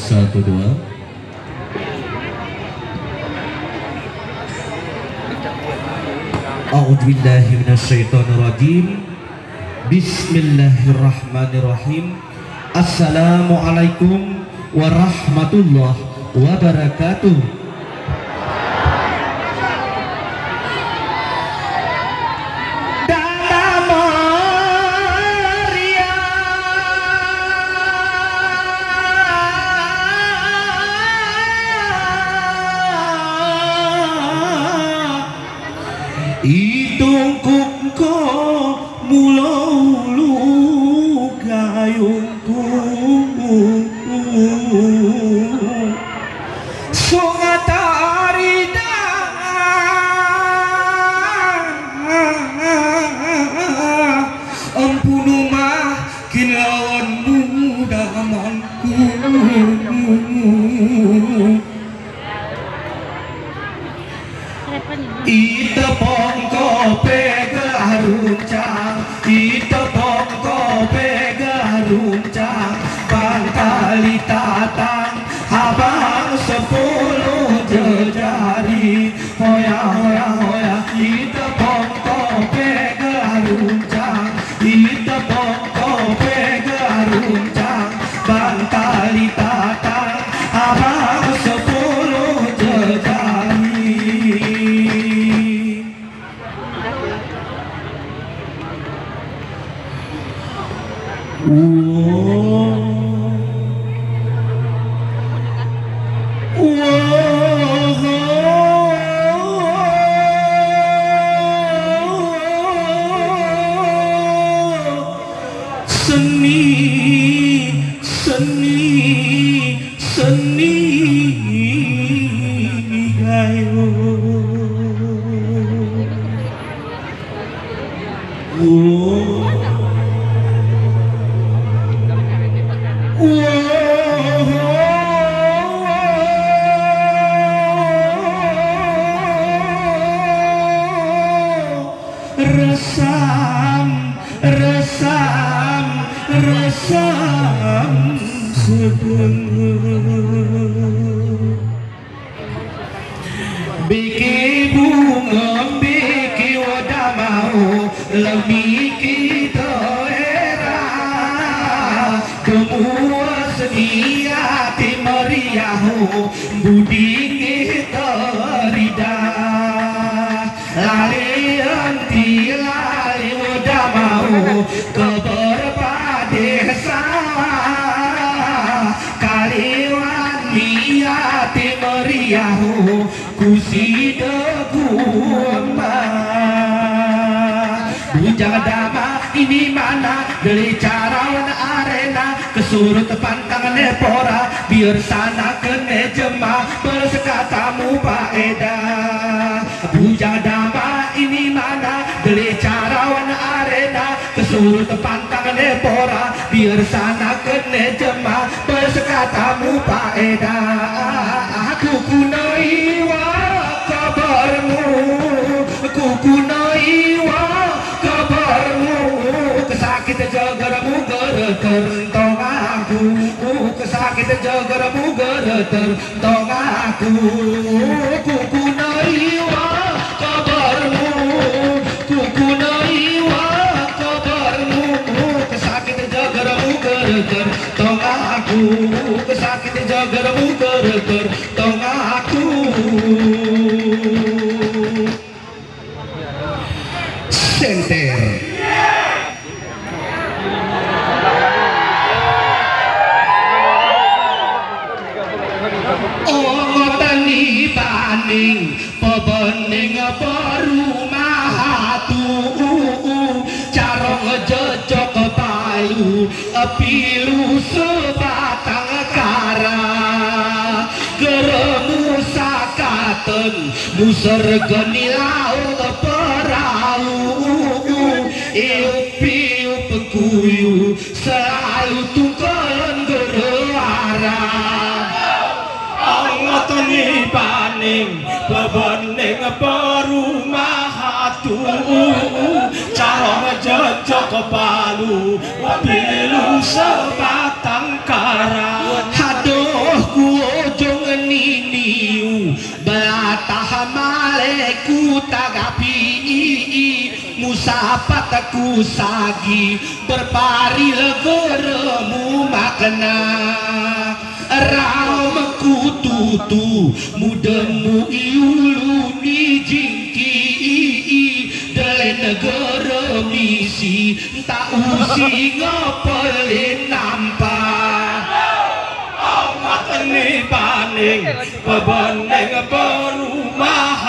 Satu dua. A'udzubillahi minasyaitonirrajim. Bismillahirrahmanirrahim. Assalamualaikum warahmatullahi wabarakatuh. Itungkungko mululu gayungku songatari ampunu makin lawanmu damanku itepong kope garuncang, itepong kope garuncang, bangkali tatang abang 10 jejari, hoya hoya hoya, itepong kope garuncang, itepong kope garuncang, bangkali tatang abang 10 jejari. Seni gayo. Resam sedeng biki bunga biki wadah mau lemiki toera kemua sedia timeriahu budi terida lali anti lali wadah mau keberpadesa kaliwan niati meriahu kusida gumba bujang dama ini mana dari carawan arena kesurut pantang nepora biar sana kene jema bersekatamu paeda bujang dama ini mana dari carawan arena kesurut pantang nepora biar sana kene jema bersekatamu paeda aku kunaiwa kabarmu kukunaiwa kabarmu kesakit jagarmu gertong aku kesakit jagarmu gertong aku kukunaiwa kabarmu kukunaiwa kabarmu kesakit jagarmu gertong aku kesakit jagarmu gertong aku senter tani baning pebening perumahatu carong jejok palu pilu sebatang kara geremu sakaten muser geni laut perahu iup-iup kuyu selalu tungkeun gerewara tani paning bebening perumahatu carong jejok palu pilu sebatang kara aduh tagapi musapataku sagi berpari legeremu makna ramku tutu mudemu iuluni jingki dale negara misi tak usi ngapelin nampak ini paning bebening berumah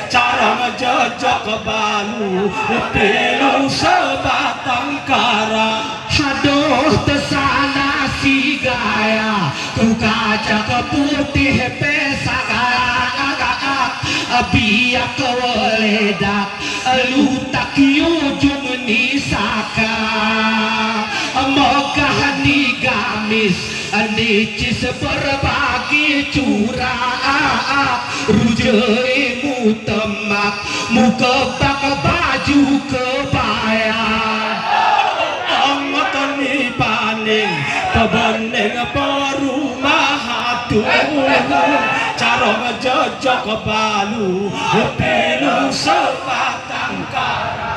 cara ngejejak balu pilu sebatang kara haduh tesana si gaya ku kaca ke putih pesakara biak keweledak lu tak ujung nisaka megah ni gamis nicis berbagi curah rujaimu temak muka bak baju kebaya angot ni paning bebening perumah cara ngejejak balu pilu sebatang kara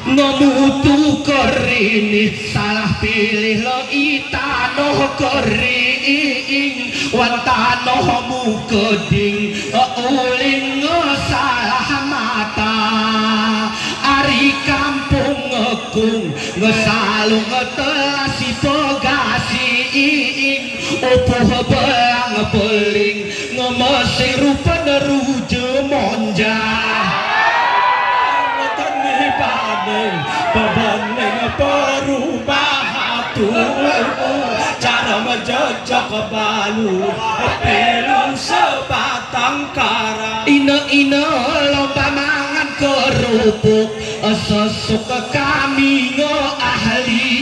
ngemutu kerini salah pilih lo itanoh kering wantanoh mukeding uling salah mata ari kampung ngekung ngesalung ngetelasi pegasi upuh belang beling ngemesing rupa neruje monjang bebening perumah cara ngejejak balu pilu sebatang kara ina lomba mangan kerupuk sesuk kami ahli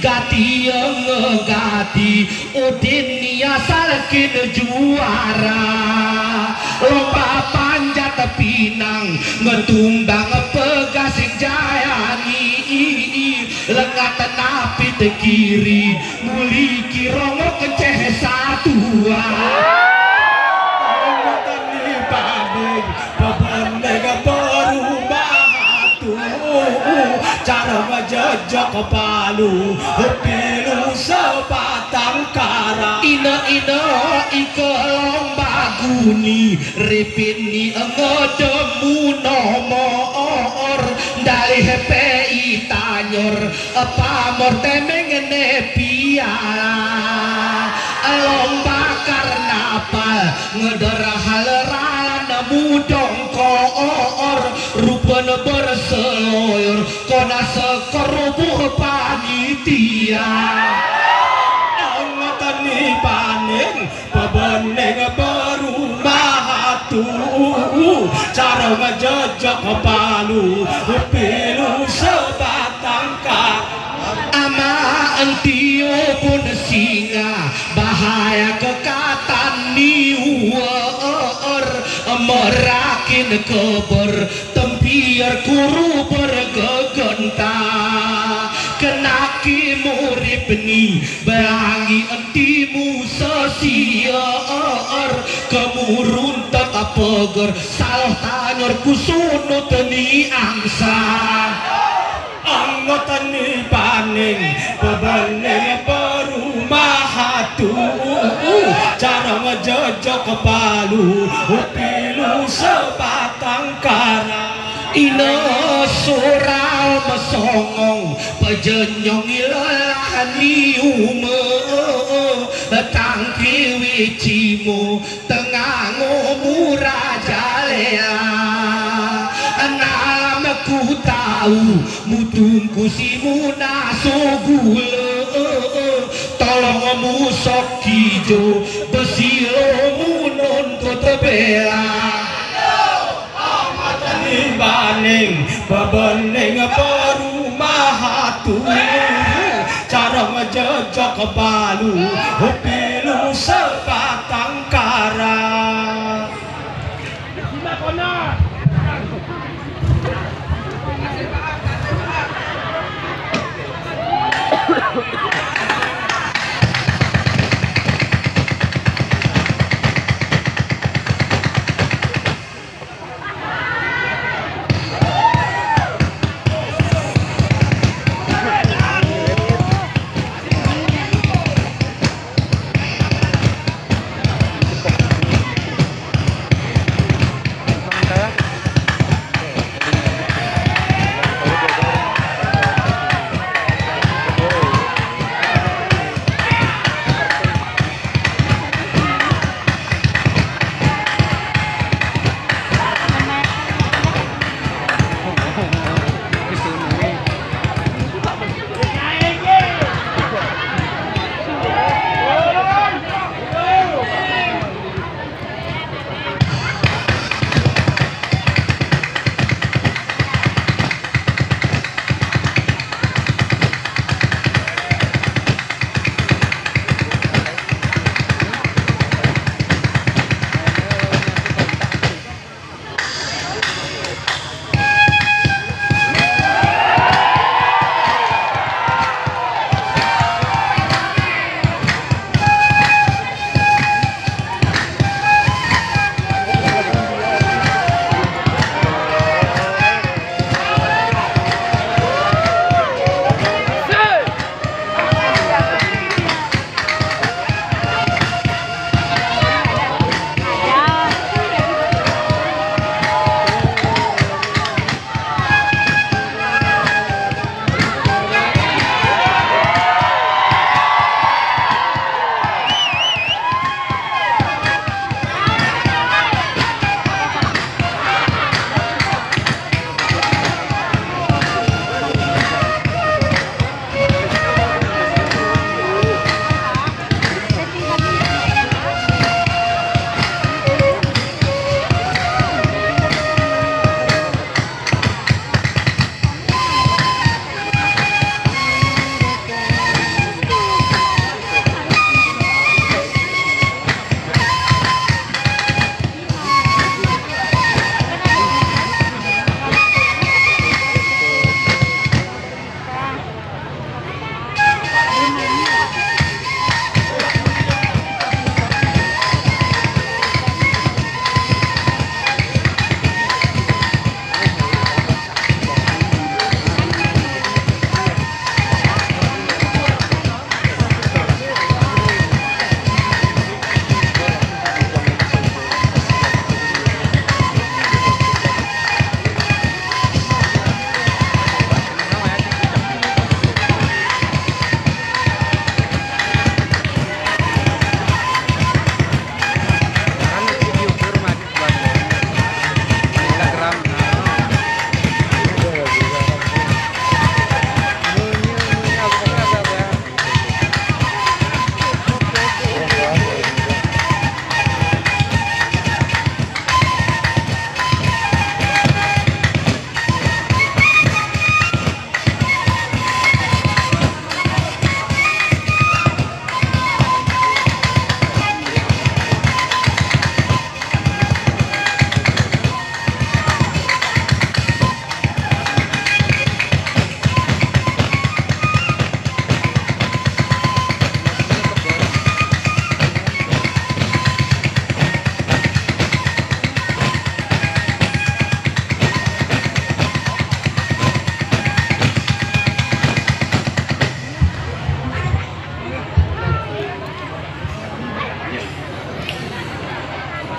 gati ngegati udin niasalkin juara lomba panjat pinang ngetumbang pegasik jayani lengat napit kiri muli kirongo keceh satua cara ngejejak balu pilu sebatang kara ina ike lomba guni ripini ngedemu nomor dari HPI tanyor pamor temeng nepiala lomba karnaval ngederhal ralan mudong koor rupan berseloyor kona sekerubuh panitia angatan ni paning bebening berumah cara ngejejak balu pilu sebatang ama entio pun singa bahaya kekatan niuer merakin keber tempiar kuru bergegenta kenaki murip ni belangi entimu sesiar kemurun tetap peger salah tanyor kusunut ni angsa anggota ni paning bebening perumah cara ngejejak balu pilu sebatang kara ina surau mesongong pejenyong ilani ume tangki wicimu tengah ngomura jalea ku tahu mutungku si munaso gule tolong musok kijo besilo munon kota bela baning bebening perumah cara ngejejak balu pilu sebatang kara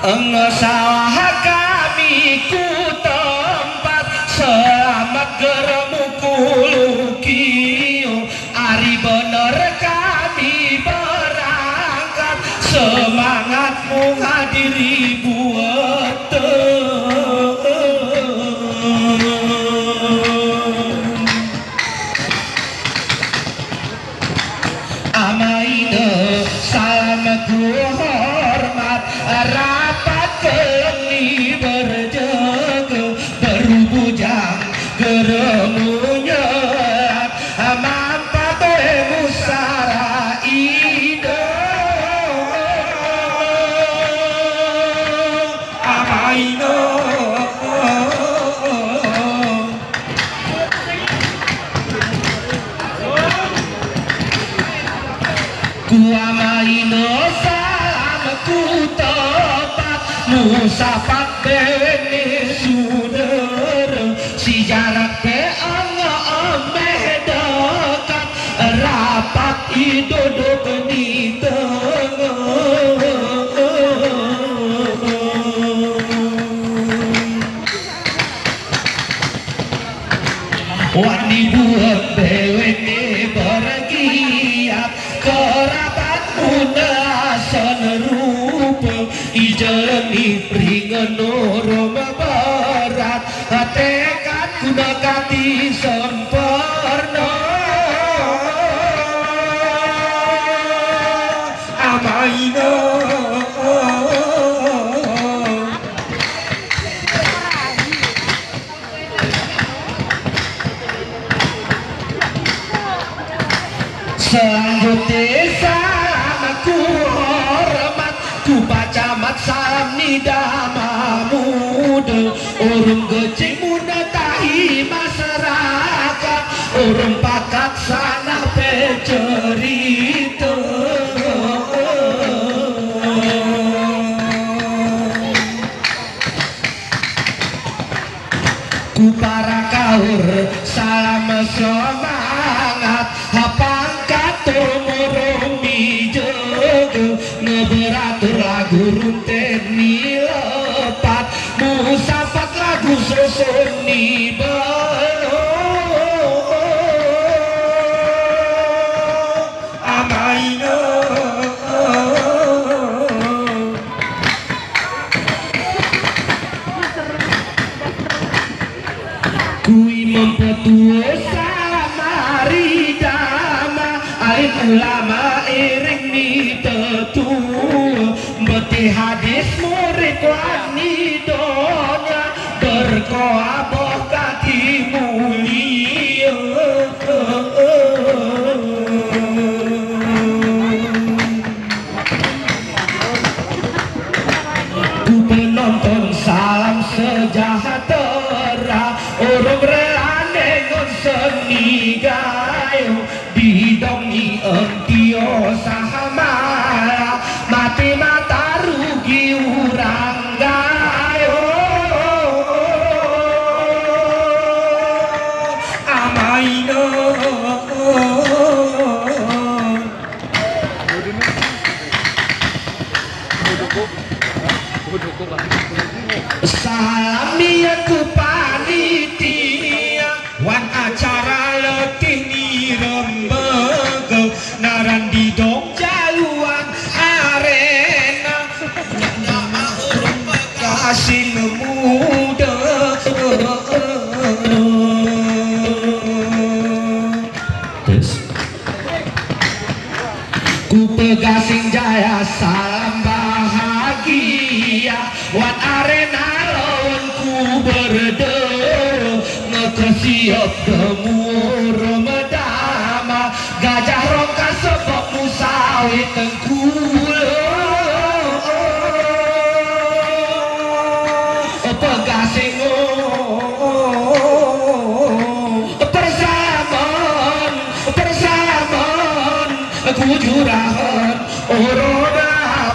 Sawah kami ku tempat selamat geremu kulukio ari bener kami berangkat semangatmu hadiri buat amaina salam ku hormat rapat keleni berjaga berubujang geremunya mampat musara ida amaina ku amaina salam ku tepat musafat bene saudara si jarak te ameh dekat rapat idodok di tengah wani buat bene bergiat kerabat munasan rupa ijeni pringan norom berat tekad kuda kati sempurna amaina selanjutnya salam ku hormat ku bacamat salam nidama muda urung gecing muda tahi masyarakat urung pakat sana pecerita ku para kaur salam semangat hapangkat turmurung mijaga ngeberatur lagu runten nilepat musafat lagu susun nibalo amaina kui mempetua samari dama alim ulama iring ni tetua beti hadis murid wani donya berkoaboh kati mulia ku penonton salam sejahtera orang relane ngon seni gayo didongi entio sahamala mati mata rugi urang gayo amaina salami aku panitia wan acara letih ni rembaga naran di dok jaluan arena nama urung kasih muda ku pegasing jaya salam bahagia wan arena lawan ku berdua ngekesiap demur medama gajah rongka sebab musawit tengkulo pegasing persamaan kujurahan orona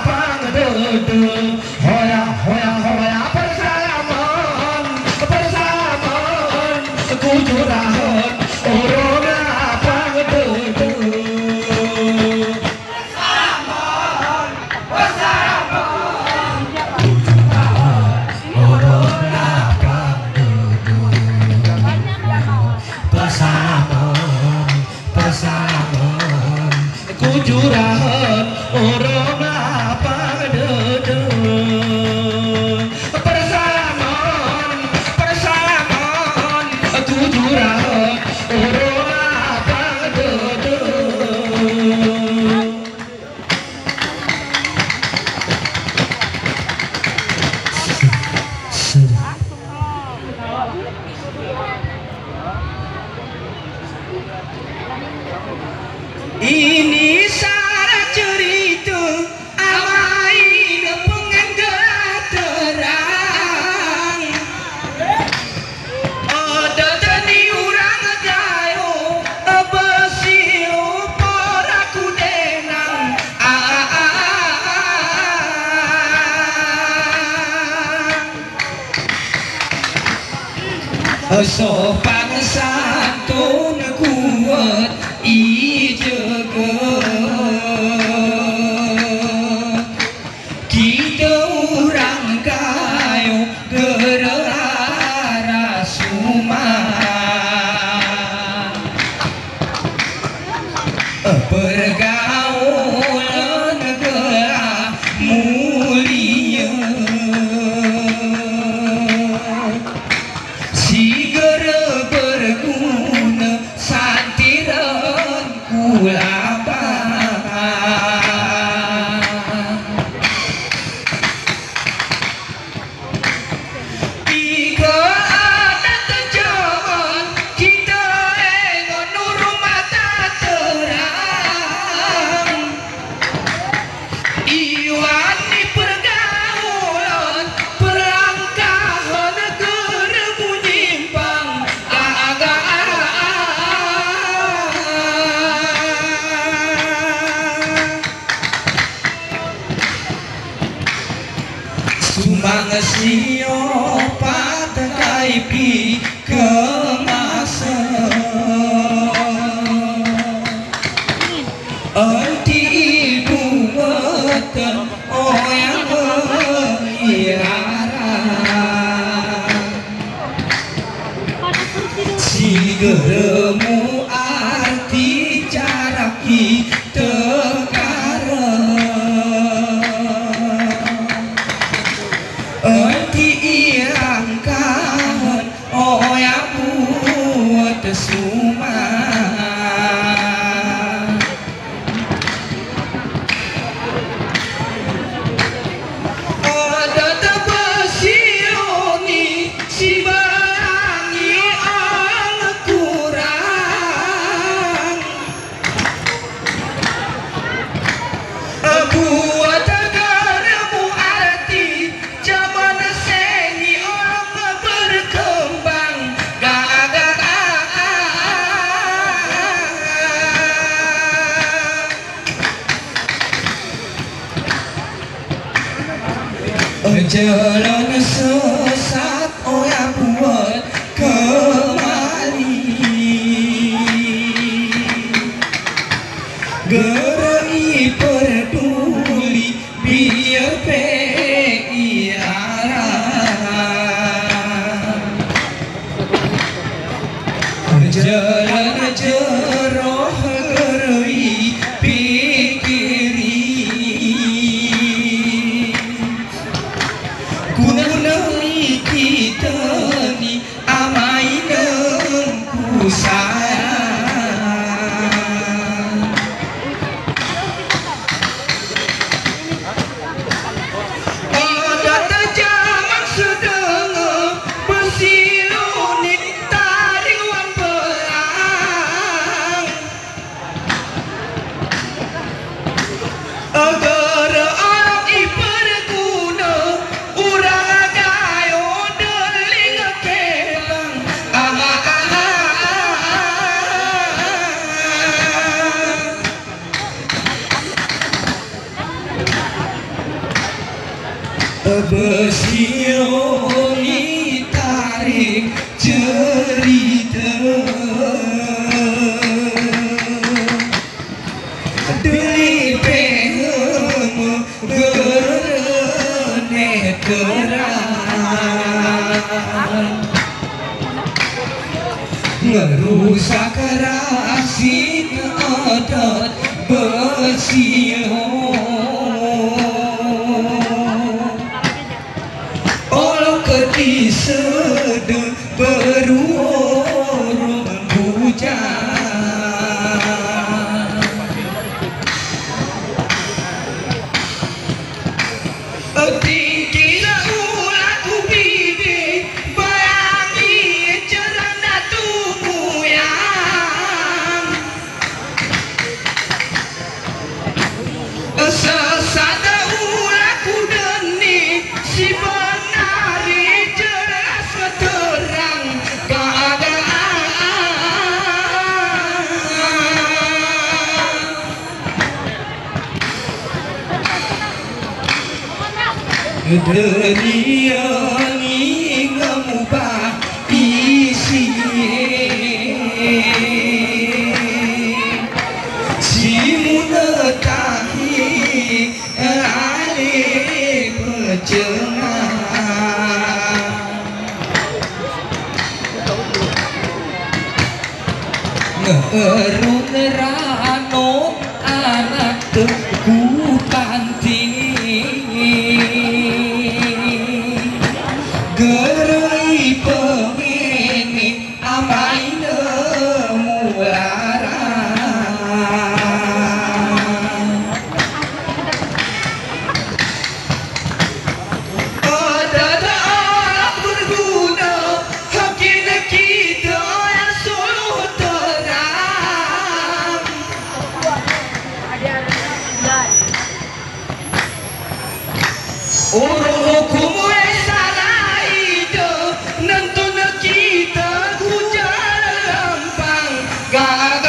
pangdede hoya hoya hoya persamaan kujurahan orona pangdede persamaan Ini syarat cerita amain pengen terang. Ada tani urang gayo besio poraku denang. Sopan santun kuat ijaga kita urang kayo gerara suma pergaulan gerak mulia sigar berguna santiran kulaba ika adat jaman kita engon nurung mata terang iwan ni pergaulan perangkahan geremu nyimpang sumbang siopat kaipi kemasan anti buatan oyang berhiara si geremu arti cara kita anti irangkan oyang buat suma ada tebesioni si barangi ang kurang buat negaramu arti zaman seni orang berkembang jalan sesat oya buat kemari gerai peduli biar piara jalan jeroh gerai pikiri gunani kita ni amainan kusayang ada terjaman sedang bersilunik taring wan perang agar orang iperguna urang gayo deling kelang besioni tarik cerita deli pengen gerene kerang ngerusak rasin adat besio sedang beruang hujan tinggi ulat bibi bayangi dunia ni ngemubah isi si munetahi ale perjengah ngerun rano anak teku panti gerai pengini amai nemulara ada anak berguna hakin kita yang suluh terang urung hukum salah itu nentun kita hujan lempang gagal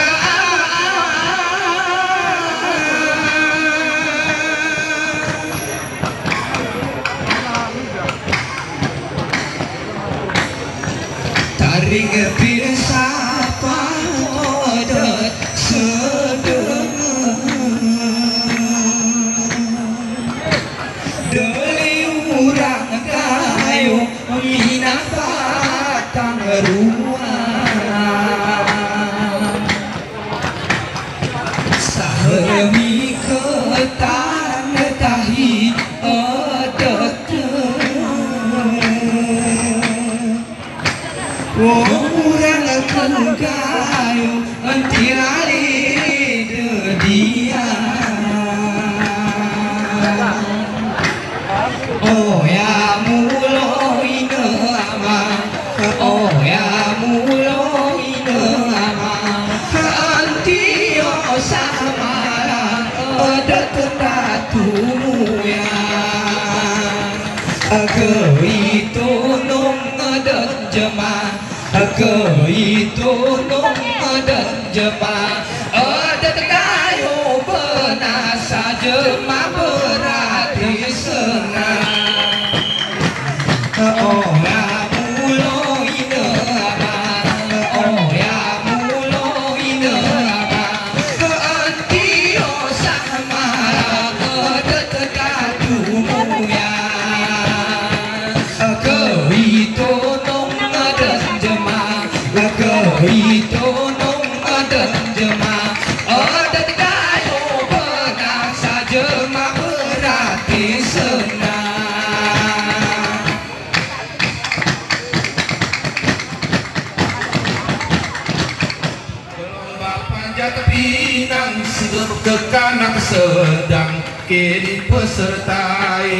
taring bisa pada sedengar urang kayu minah batang ruang sahemi ketan tahi adat urang kayu antirali dia oh ya mulo ine ama oh ya mulo ine ama antio sama ada tetatumu ya ke itu nung ada jemaah ke itu nung ada jemaah ada kayu benasa jemaah berarti senang oh ya mulo ine ama oh ya mulo ine ama antio sama tetatumu ya ke itu nung ada jemaah ke itu nung ada jemaah ada kayu benasa jemaah berarti senang Pinang kekanak sedang kini pesertai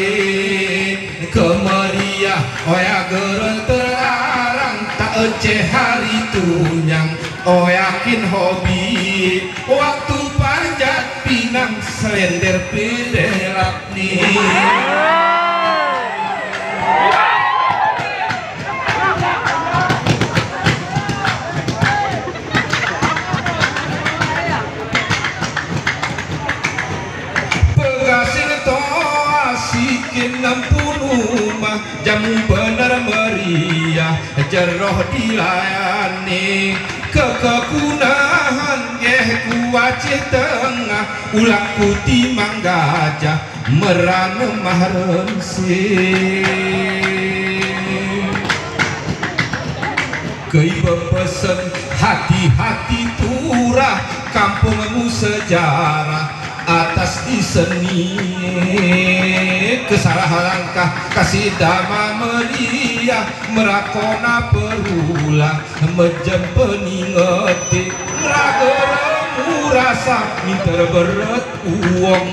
kemeriah oya gerun terlarang tak eceh hari tunyang oh yakin hobi waktu panjat pinang selender pedelak nih asikin 60 mah jamu bener meriah jeroh dilayani kekekunahan kuaci tengah ulang putih manggajah merana mahrensi keiba pesen hati-hati turah kampungmu sejarah atas di seni kesalahan langkah kasih dama meriah merakona perulang menjempeni ngeti merageramu rasa minta berat uang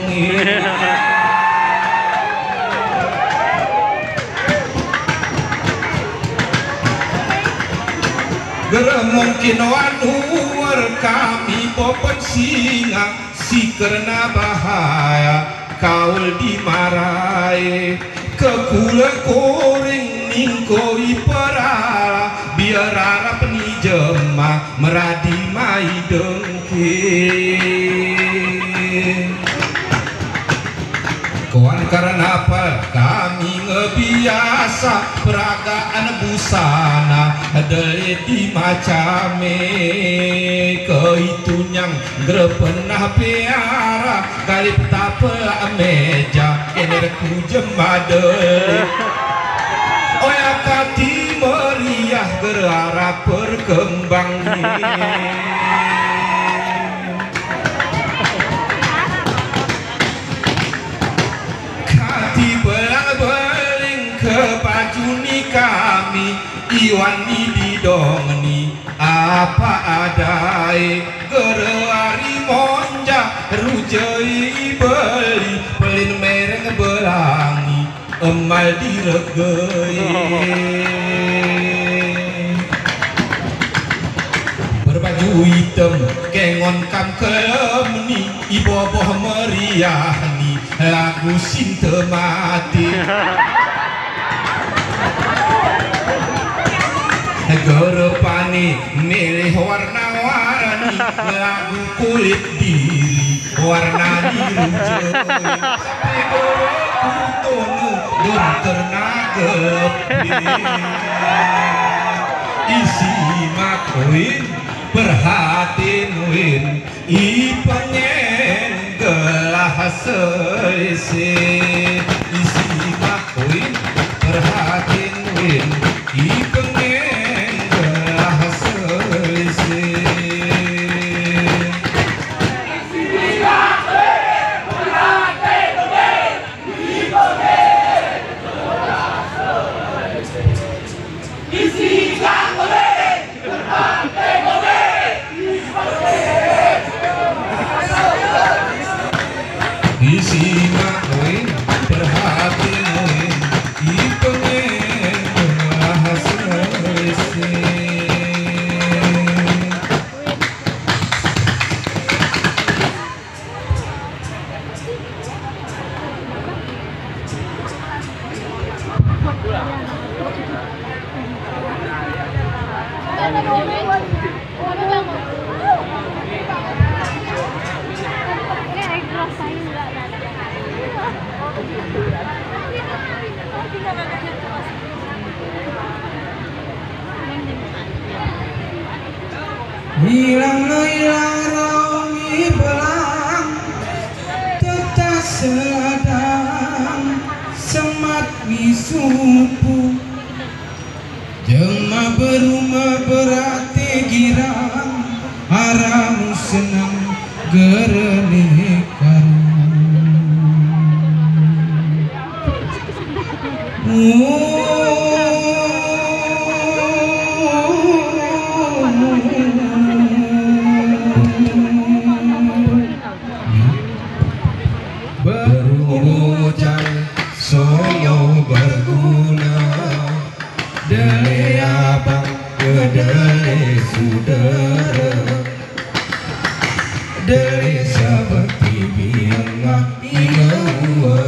geremong kinoan uwer kami popen singa si karena bahaya kaul dimarahi kekula koring ningkoi perala biar arap ni jema meradi mai dengki Wan karena apa kami ngebiasa peragaan busana deliti macame keitunyang grepenah piara kali petapa meja enerku jemadeli oya kati meriah gerara perkembang kepajuni kami iwani didongni apa adai gerari monja rujai beli pelin mereng belangi emal diregei berbaju hitam kengon kam kelemni iboboh meriahni lagu cinta mati gerepani milih warna-warni lagu kulit diri warna biru jeli sampai berkutunu dan ternagelep isi makuin perhatiin win ipenyen gelah selisih isi makuin perhatiin win ipenyen hilang rongi belang tetap sedang semat wisupu jema berumah berarti girang haramu senang gerene berhujan solo berguna dele abang kedele saudara dele seperti biangah ingawa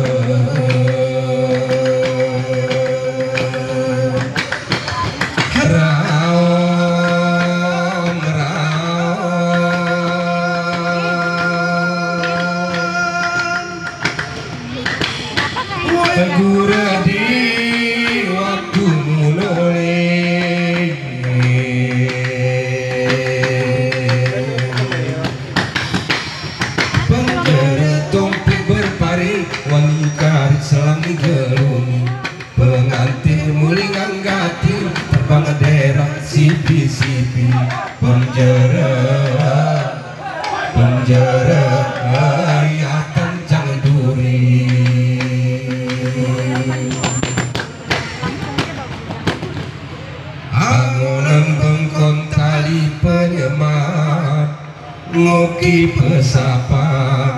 Gura di waktu mulai penjara tompi berpari wanita selami gelumi pengantin mulingan gatil terbang daerah sipi-sipi penjara ayat kencang duri angonan bengkon tali penyemat ngoki pesapat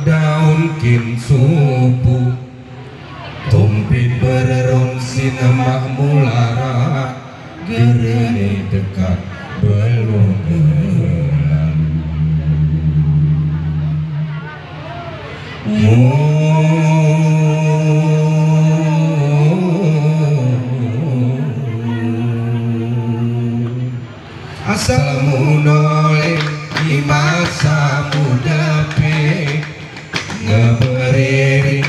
daun kin supu tumpit bereron sinemah mulara gerene dekat belum asalmu noleh di masa muda pe ngeberi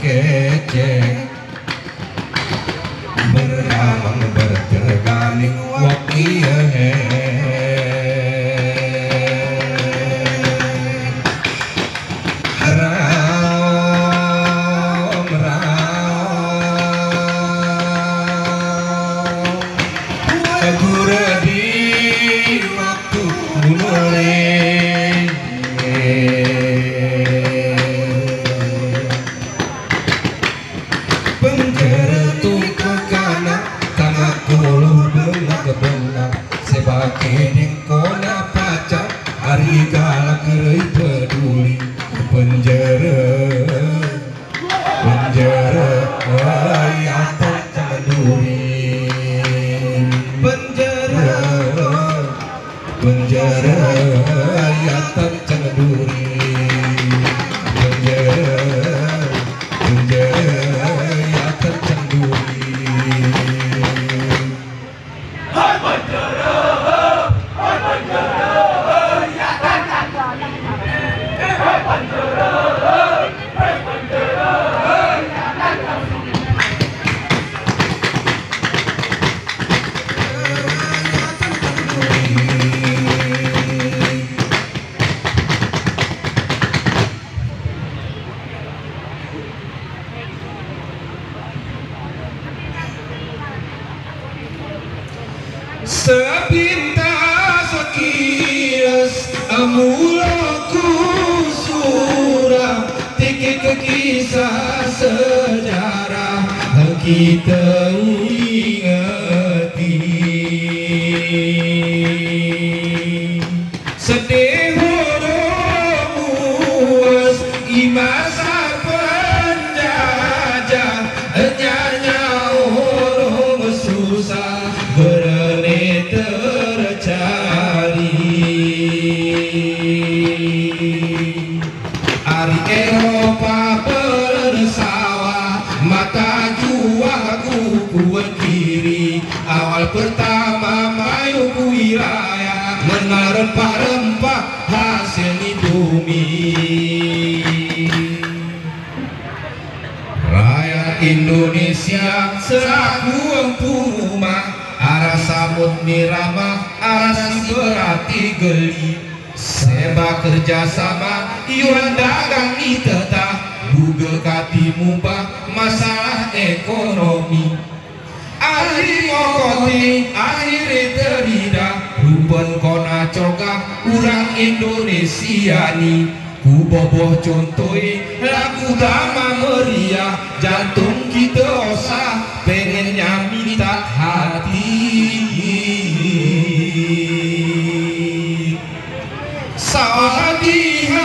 kecek beramang berterganing wak iya ram gura di waktu mulai penjara kekana tanah kuluh benak sebagai kona pacar hari galak rei peduli penjara ayat terduri penjara ayat terduri penjara ayat terduri sepintas sekilas amulaku surah tiki ke kisah sejarah kita ingati sedih horomus imasa penjajah nyanya orang susah berani tercari hari Eropa bersawah mata juaku kuat kiri awal pertama mayu ku wilayah mengenal rempah-rempah hasil di bumi rakyat Indonesia selaku empu rumah arah samud nirama arah si berarti geli seba kerjasama iuran dagang itetah buge kati mubah masalah ekonomi ahli ngokoti akhirnya terida ruben kona cogah urang Indonesia ni ku boboh contohi lagu dama meriah jantung kita osah pengennya minta hati saat dihajapi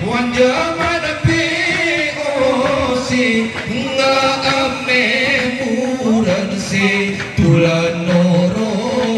wanjaman POC ngame muran se tulan noromusi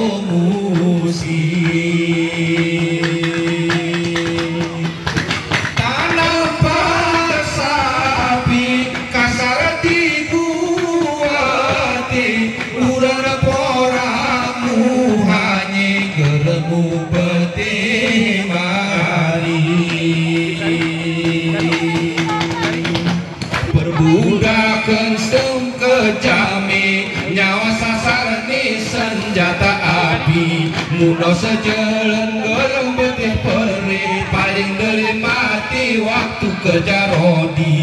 perbudakan sem kejami nyawa sasar ni senjata api muda sejalan gelem betih peri paling dari mati waktu kerja rodi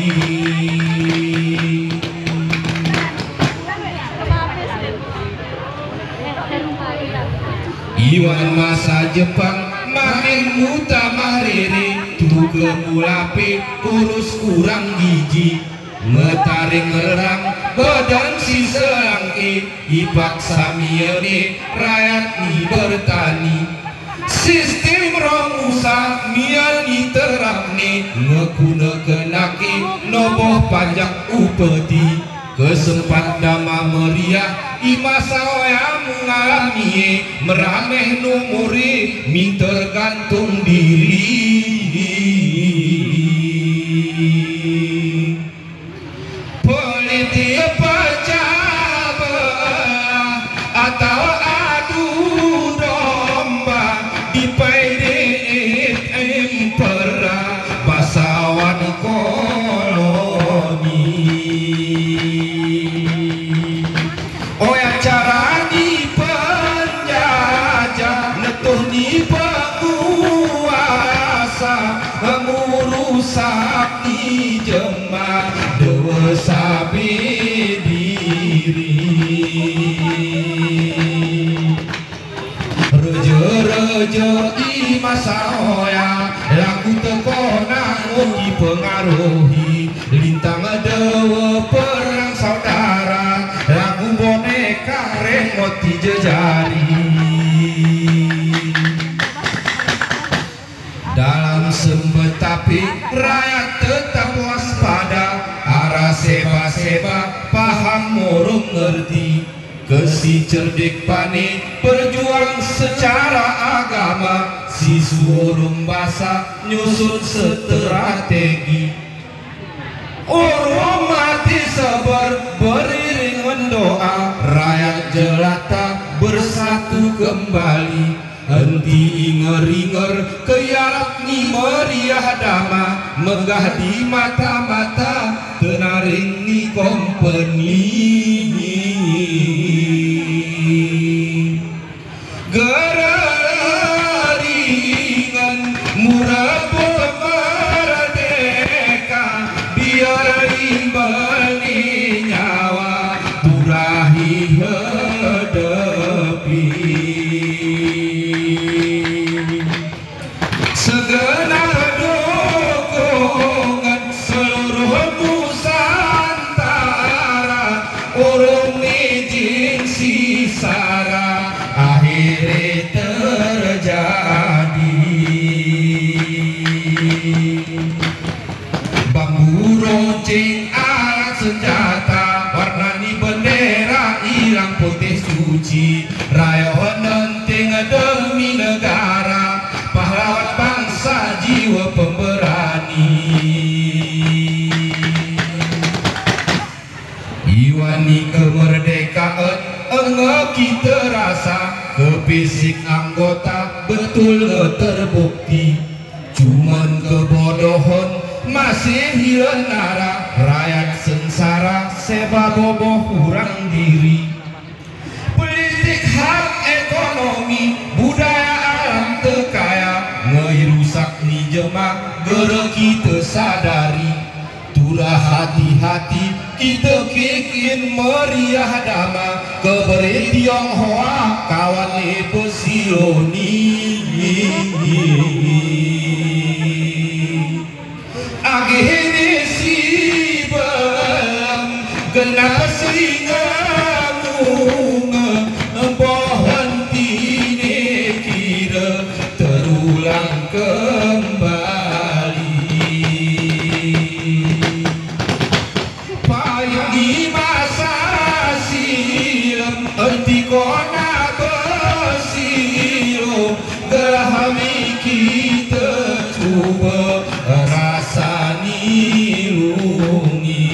Iwan masa Jepang main muta mariri tuge mulapi kurus kurang gigi metaring ngerang badan si selangki ipak samiani rakyat ni bertani sistem romusa mian diterapni ngekuna kenaki noboh panjang upeti kesempat dama meriah imasa yang mengalami merameh numuri mi tergantung diri politik pecah belah atau adu domba di pairit empera basawan ko Rejo-rejo di masa hoya lagu tekona ngopi pengaruhi lintang dewa perang saudara lagu boneka remoti jejari dalam sembetapi rakyat tetap waspada arah seba-seba paham murung ngerti kesi cerdik panik berjuang secara agama si surung basa nyusun strategi urung mati sabar beriring mendoa rakyat jelata bersatu kembali henti inger-inger keyarat ni meriah dama megah di mata-mata tenaring ni kompeni geraringan murah merdeka biar imbali nyawa turahi hadapi segenap dukungan seluruh Nusantara urung nijing sisara akhirnya terjadi bambu ronceng alat senjata warnani bendera hilang putih suci rayon nenting demi negara pahlawan bangsa jiwa pemberani iwani kemerdekaan kita rasa ke fisik anggota betul terbukti cuman kebodohan masih hilang nara rakyat sengsara seba boboh kurang diri politik hak ekonomi budaya alam tekaya ngerusak ni jemaah gara kita sadari turah hati-hati kita kikin meriah dama keberi Tionghoa kawan ibu siloni akhirnya si belam kenapa seringamu pohon tine kira terulang kembali payung di masa silam erti kona bersilo gerahami kita coba rasa nilungi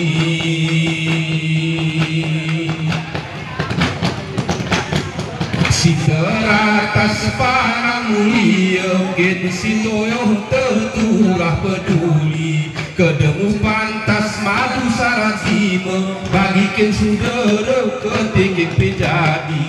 si teratas para mulia gen si toyo terturah peduli kedemu pantas madu sarasima bagikan saudara ketikik pejadi